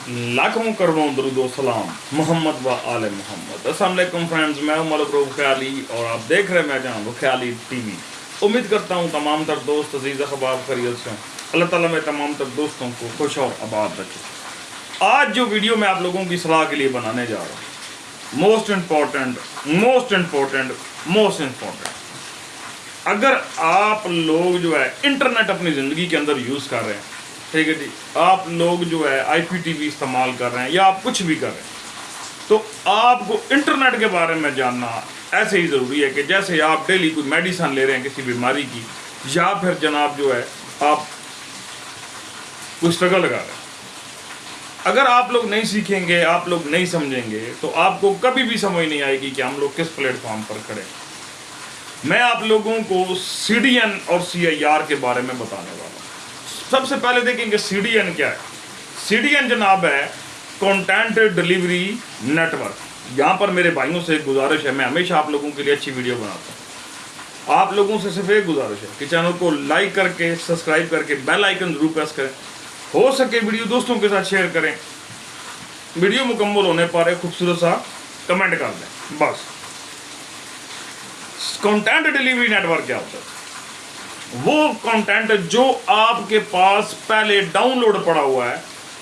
लाखों करोड़ों दरूदो सलाम मोहम्मद व आले मोहम्मद। अस्सलाम वालेकुम फ्रेंड्स, मैं हूं मलिक रऊफ ख्याली और आप देख रहे हैं मैं चैनल ख्याली टीवी। उम्मीद करता हूं तमाम तर दोस्त अजीज़ अहबाब खैरियत से। अल्लाह ताला मैं तमाम तर दोस्तों को खुश और आबाद रखे। आज जो वीडियो मैं आप लोगों की सलाह के लिए बनाने जा रहा हूँ, मोस्ट इम्पॉर्टेंट, अगर आप लोग जो है इंटरनेट अपनी ज़िंदगी के अंदर यूज़ कर रहे हैं, ठीक है जी, आप लोग जो है IPTV इस्तेमाल कर रहे हैं या आप कुछ भी कर रहे हैं, तो आपको इंटरनेट के बारे में जानना ऐसे ही ज़रूरी है कि जैसे आप डेली कोई मेडिसिन ले रहे हैं किसी बीमारी की, या फिर जनाब जो है आप कोई स्ट्रगल लगा रहे हैं। अगर आप लोग नहीं सीखेंगे, आप लोग नहीं समझेंगे, तो आपको कभी भी समझ नहीं आएगी कि हम लोग किस प्लेटफॉर्म पर खड़े हैं। मैं आप लोगों को CDN और CIR के बारे में बताने वाला हूँ। सबसे पहले देखेंगे CDN क्या है। CDN जनाब है कंटेंट डिलीवरी नेटवर्क। यहाँ पर मेरे भाइयों से एक गुजारिश है, मैं हमेशा आप लोगों के लिए अच्छी वीडियो बनाता हूँ। आप लोगों से सिर्फ एक गुजारिश है कि चैनल को लाइक करके सब्सक्राइब करके बेल आइकन जरूर प्रेस करें। हो सके वीडियो दोस्तों के साथ शेयर करें। वीडियो मुकम्मल होने पर एक खूबसूरत सा कमेंट कर दें। बस कंटेंट डिलीवरी नेटवर्क क्या होता है? वो कंटेंट जो आपके पास पहले डाउनलोड पड़ा हुआ है,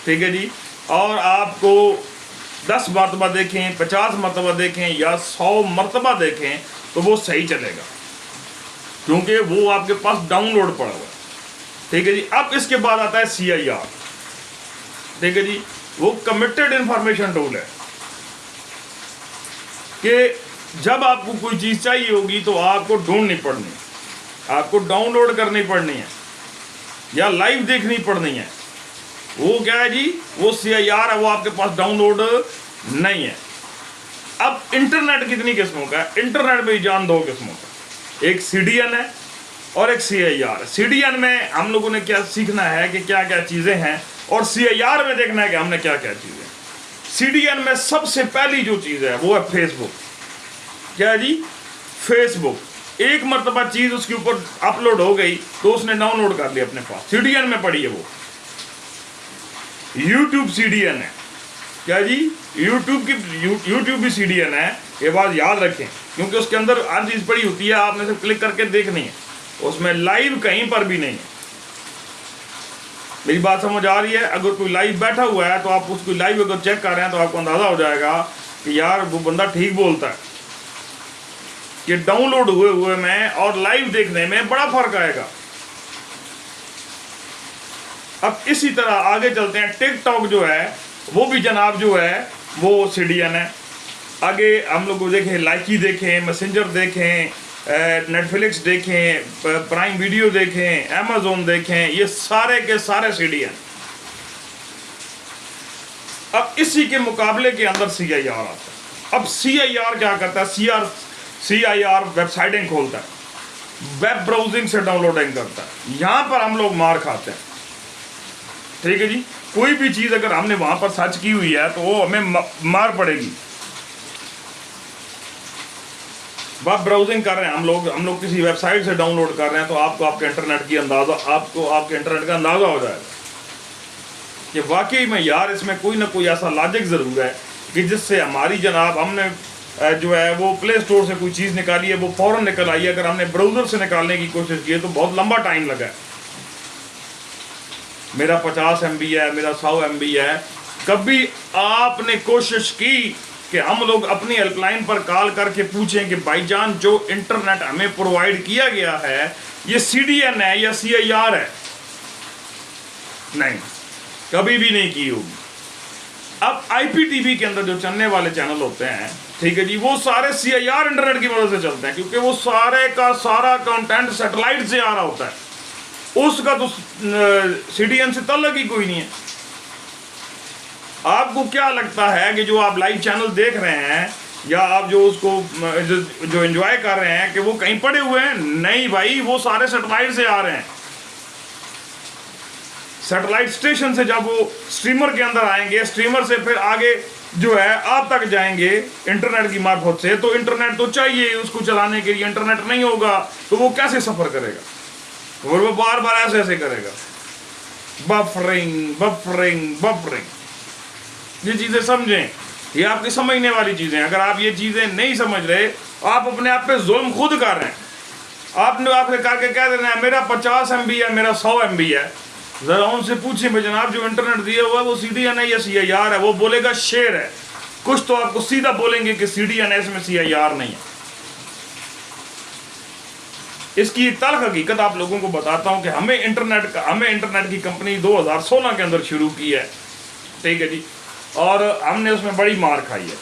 ठीक है जी, और आपको 10 मरतबा देखें, 50 मरतबा देखें या 100 मरतबा देखें तो वो सही चलेगा, क्योंकि वो आपके पास डाउनलोड पड़ा हुआ है, ठीक है जी। अब इसके बाद आता है CIR, ठीक है जी। वो कमिटेड इंफॉर्मेशन टूल है कि जब आपको कोई चीज़ चाहिए होगी तो आपको ढूंढनी पड़नी है, आपको डाउनलोड करनी पड़नी है या लाइव देखनी पड़नी है। वो क्या है जी? वो CIR है, वो आपके पास डाउनलोड नहीं है। अब इंटरनेट कितनी किस्मों का है? इंटरनेट में जान 2 किस्मों का, एक CDN है और एक CIR। CDN में हम लोगों ने क्या सीखना है कि क्या क्या चीज़ें हैं, और CIR में देखना है कि हमने क्या क्या चीज़ें। CDN में सबसे पहली जो चीज़ है वो है फेसबुक। क्या है जी? फेसबुक। एक मरतबा चीज़ उसके ऊपर अपलोड हो गई तो उसने डाउनलोड कर लिया अपने पास, CDN में पड़ी है वो। YouTube CDN है। क्या जी? YouTube भी CDN है, ये बात याद रखें, क्योंकि उसके अंदर हर चीज़ पड़ी होती है, आपने सिर्फ क्लिक करके देखनी है, उसमें लाइव कहीं पर भी नहीं है। मेरी बात समझ आ रही है? अगर कोई लाइव बैठा हुआ है तो आप उसको लाइव अगर चेक कर रहे हैं तो आपको अंदाज़ा हो जाएगा कि यार वो बंदा ठीक बोलता है। कि डाउनलोड हुए में और लाइव देखने में बड़ा फर्क आएगा। अब इसी तरह आगे चलते हैं। टिकटॉक जो है वो भी जनाब जो है वो CDN है। आगे हम लोग देखें, लाइकी देखें, मैसेंजर देखें, नेटफ्लिक्स देखें, प्राइम वीडियो देखें, अमेजोन देखें, ये सारे के सारे CDN। अब इसी के मुकाबले के अंदर CIR आता है। अब CIR क्या करता है? CIR वेबसाइटें खोलता है, वेब ब्राउजिंग से डाउनलोडिंग करता है। यहाँ पर हम लोग मार खाते हैं, ठीक है जी। कोई भी चीज़ अगर हमने वहाँ पर सर्च की हुई है तो वो हमें मार पड़ेगी। वेब ब्राउजिंग कर रहे हैं हम लोग किसी वेबसाइट से डाउनलोड कर रहे हैं तो आपको आपके इंटरनेट का अंदाज़ा हो जाएगा कि वाकई में यार इसमें कोई ना कोई ऐसा लॉजिक ज़रूर है कि जिससे हमारी जनाब हमने जो है वो प्ले स्टोर से कोई चीज़ निकाली है वो फ़ौरन निकल आई है। अगर हमने ब्राउज़र से निकालने की कोशिश की है तो बहुत लंबा टाइम लगा है। मेरा 50 MB है, मेरा 100 MB है। कभी आपने कोशिश की कि हम लोग अपनी हेल्पलाइन पर कॉल करके पूछें कि भाईजान जो इंटरनेट हमें प्रोवाइड किया गया है ये CDN है या CIR है? नहीं, कभी भी नहीं की होगी। अब IPTV के अंदर जो चलने वाले चैनल होते हैं, ठीक है जी, वो सारे CIR इंटरनेट की मदद से चलते हैं, क्योंकि वो सारे का सारा कंटेंट सैटेलाइट से आ रहा होता है। उसका तो CDN से तल्लुक ही कोई नहीं है। आपको क्या लगता है कि जो आप लाइव चैनल देख रहे हैं या आप जो उसको जो एंजॉय कर रहे हैं कि वो कहीं पड़े हुए हैं? नहीं भाई, वो सारे सैटेलाइट से आ रहे हैं। सैटेलाइट स्टेशन से जब वो स्ट्रीमर के अंदर आएंगे, स्ट्रीमर से फिर आगे जो है आप तक जाएंगे इंटरनेट की मार्फत से। तो इंटरनेट तो चाहिए उसको चलाने के लिए, इंटरनेट नहीं होगा तो वो कैसे सफ़र करेगा? और वो बार बार ऐसे करेगा, बफरिंग। یہ چیزیں سمجھیں، یہ آپ کی سمجھنے والی چیزیں. اگر آپ یہ چیزیں نہیں سمجھ رہے، آپ اپنے آپ پہ ظلم خود کر رہے ہیں. آپ نے کر کے کہہ دینا ہے میرا 50 MB ہے، میرا 100 MB ہے. ذرا ان سے پوچھیں بھائی جناب جو انٹرنیٹ دیا ہوا ہے وہ CDN ہے یا CIR ہے؟ وہ بولے گا شیئر ہے. کچھ تو آپ کو سیدھا بولیں گے کہ CDN ہے، اس میں CIR نہیں ہے. اس کی تلخ حقیقت آپ لوگوں کو بتاتا ہوں کہ ہمیں انٹرنیٹ کی کمپنی 2016 کے اندر شروع کی ہے، ٹھیک ہے جی، اور ہم نے اس میں بڑی مار کھائی ہے.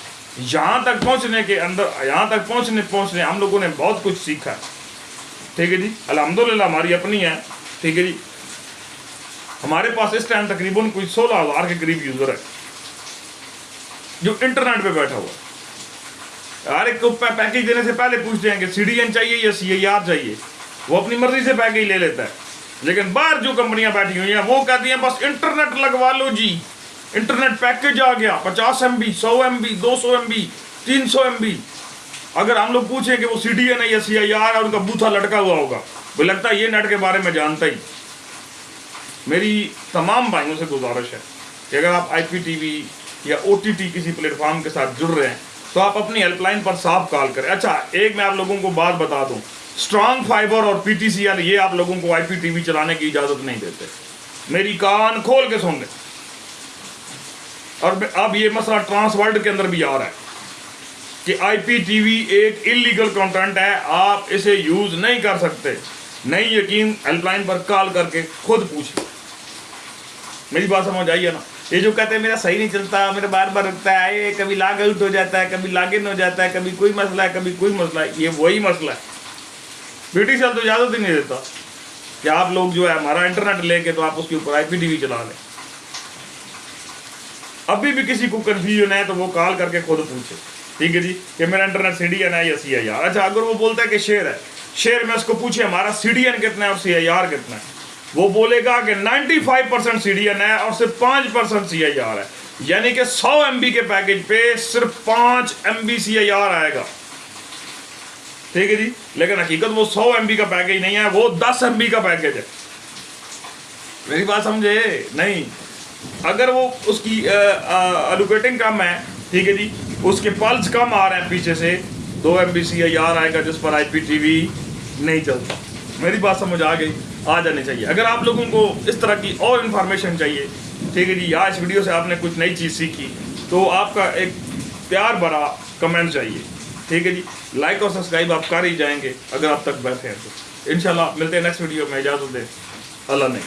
یہاں تک پہنچنے ہم لوگوں نے بہت کچھ سیکھا ہے، ٹھیک ہے جی. الحمدللہ ہماری اپنی ہے، ٹھیک ہے جی. ہمارے پاس اس ٹائم تقریباً کوئی 16,000 کے قریب یوزر ہے جو انٹرنیٹ پہ بیٹھا ہوا ہے. ہر ایک کو پیکیج دینے سے پہلے پوچھتے ہیں کہ CDN چاہیے یا CIR چاہیے. وہ اپنی مرضی سے پیکیج لے لیتا ہے. لیکن باہر جو کمپنیاں بیٹھی ہوئی ہیں وہ کہتی ہیں بس انٹرنیٹ لگوا لو جی، انٹرنیٹ پیکیج آ گیا، 50 MB 100 MB 200 MB 300 MB. اگر ہم لوگ پوچھیں کہ وہ CDN ہے یا CIR ہے، ان کا بوتھا لٹکا ہوا ہوگا. وہ لگتا ہے یہ نیٹ کے بارے میں جانتا ہی. میری تمام بھائیوں سے گزارش ہے کہ اگر آپ IPTV یا OTT کسی پلیٹ فارم کے ساتھ جڑ رہے ہیں تو آپ اپنی ہیلپ لائن پر صاف کال کریں. اچھا ایک میں آپ لوگوں کو بات بتا دوں، اسٹرانگ فائبر اور PTCL یہ آپ لوگوں کو IPTV چلانے کی اجازت نہیں دیتے. میری کان کھول کے سن لیں. اور اب یہ مسئلہ ٹرانس ورلڈ کے اندر بھی آ رہا ہے کہ IPTV ایک انلیگل کنٹینٹ ہے، آپ اسے یوز نہیں کر سکتے. نہیں یقین ہیلپ لائن پر کال کر کے خود پوچھیں. میری بات سمجھ آئی ہے نا؟ یہ جو کہتے ہیں میرا صحیح نہیں چلتا، میرا بار بار رکتا ہے، یہ کبھی لاگ آؤٹ ہو جاتا ہے، کبھی لاگ ان ہو جاتا ہے، کبھی کوئی مسئلہ ہے، کبھی کوئی مسئلہ ہے، یہ وہی مسئلہ ہے. BTCL تو اجازت ہی نہیں دیتا کہ آپ لوگ جو ہے ہمارا انٹرنیٹ لے کے تو آپ اس کے اوپر IPTV چلا لیں. ابھی بھی کسی کو کنفیوژن ہے تو وہ کال کر کے خود پوچھے، ٹھیک ہے جی، کہ میرا انٹرنیٹ CDN ہے یا CIR. اچھا اگر وہ بولتا ہے کہ شیئر ہے، شیئر میں اس کو پوچھے ہمارا CDN کتنا ہے اور CIR کتنا ہے. وہ بولے گا کہ 95% CDN ہے اور صرف 5% CIR ہے. یعنی کہ 100 MB کے پیکیج پہ صرف 5 MB CIR آئے گا، ٹھیک ہے جی. لیکن حقیقت وہ 100 MB کا پیکیج نہیں ہے، وہ 10 MB کا پیکیج ہے. میری بات سمجھے نہیں؟ اگر وہ اس کی الوکیٹنگ کم ہے، ٹھیک ہے جی، اس کے پلس کم آ رہے ہیں پیچھے سے، 2 MB CIR آئے گا جس پر IPTV نہیں چلتا. میری بات سمجھ آ گئی؟ آ جانی چاہیے. اگر آپ لوگوں کو اس طرح کی اور انفارمیشن چاہیے، ٹھیک ہے جی، یا اس ویڈیو سے آپ نے کچھ نئی چیز سیکھی تو آپ کا ایک پیار بھرا کمنٹ چاہیے، ٹھیک ہے جی. لائک اور سبسکرائب آپ کر ہی جائیں گے اگر آپ تک بیٹھے ہیں تو. انشاءاللہ ملتے ہیں نیکسٹ ویڈیو میں. اجازت دیں. اللہ نے